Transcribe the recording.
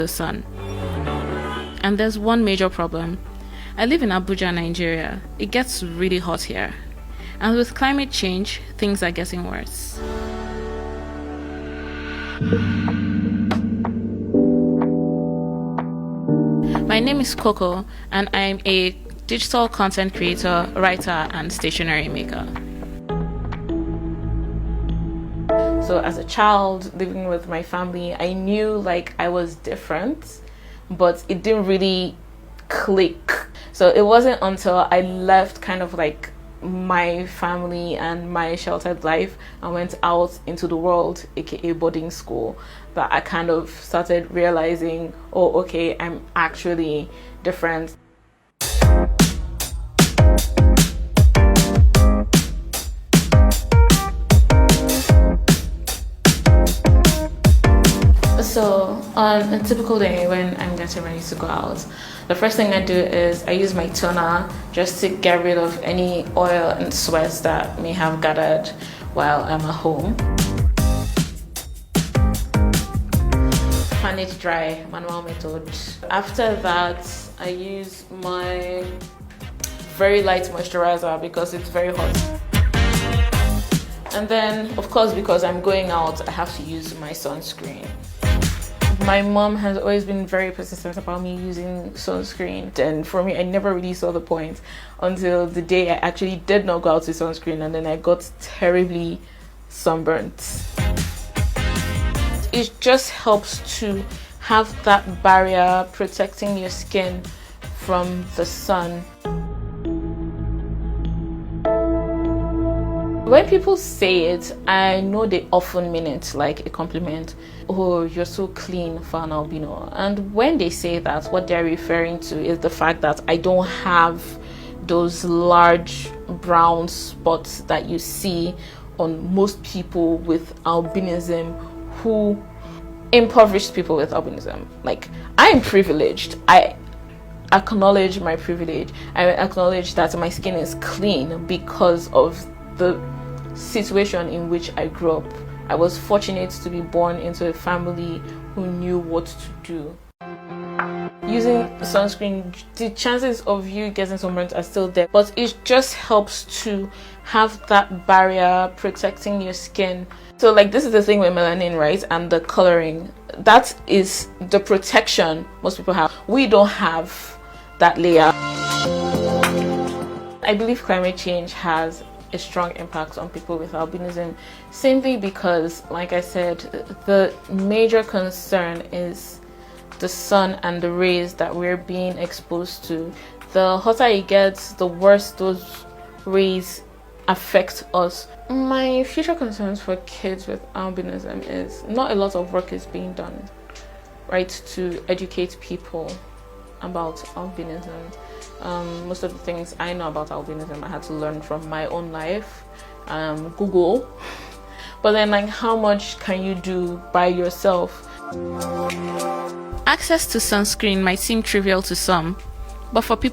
the sun. And there's one major problem. I live in Abuja, Nigeria. It gets really hot here. And with climate change, things are getting worse. My name is Coco, and I'm a digital content creator, writer, and stationery maker. So as a child living with my family, I knew like I was different, but it didn't really click. So it wasn't until I left kind of like my family and my sheltered life and went out into the world, aka boarding school, that I kind of started realizing, oh, okay, I'm actually different. So on a typical day when I'm getting ready to go out, the first thing I do is I use my toner just to get rid of any oil and sweat that may have gathered while I'm at home. Pan it dry, manual method. After that, I use my very light moisturizer because it's very hot. And then, of course, because I'm going out, I have to use my sunscreen. My mom has always been very persistent about me using sunscreen, and for me, I never really saw the point until the day I actually did not go out with sunscreen, and then I got terribly sunburnt. It just helps to have that barrier protecting your skin from the sun. When people say it, I know they often mean it like a compliment. Oh, you're so clean for an albino. And when they say that, what they're referring to is the fact that I don't have those large brown spots that you see on most people with albinism, who impoverished people with albinism. Like, I'm privileged. I acknowledge my privilege. I acknowledge that my skin is clean because of the situation in which I grew up. I was fortunate to be born into a family who knew what to do. Using sunscreen, the chances of you getting sunburnt are still there, but it just helps to have that barrier protecting your skin. So like, this is the thing with melanin, right? And the coloring, that is the protection most people have. We don't have that layer. I believe climate change has a strong impact on people with albinism, simply because, like I said, the major concern is the sun and the rays that we're being exposed to. The hotter it gets, the worse those rays affect us. My future concerns for kids with albinism is not a lot of work is being done, right, to educate people about albinism. Most of the things I know about albinism I had to learn from my own life, Google. But then, like, how much can you do by yourself? Access to sunscreen might seem trivial to some, but for people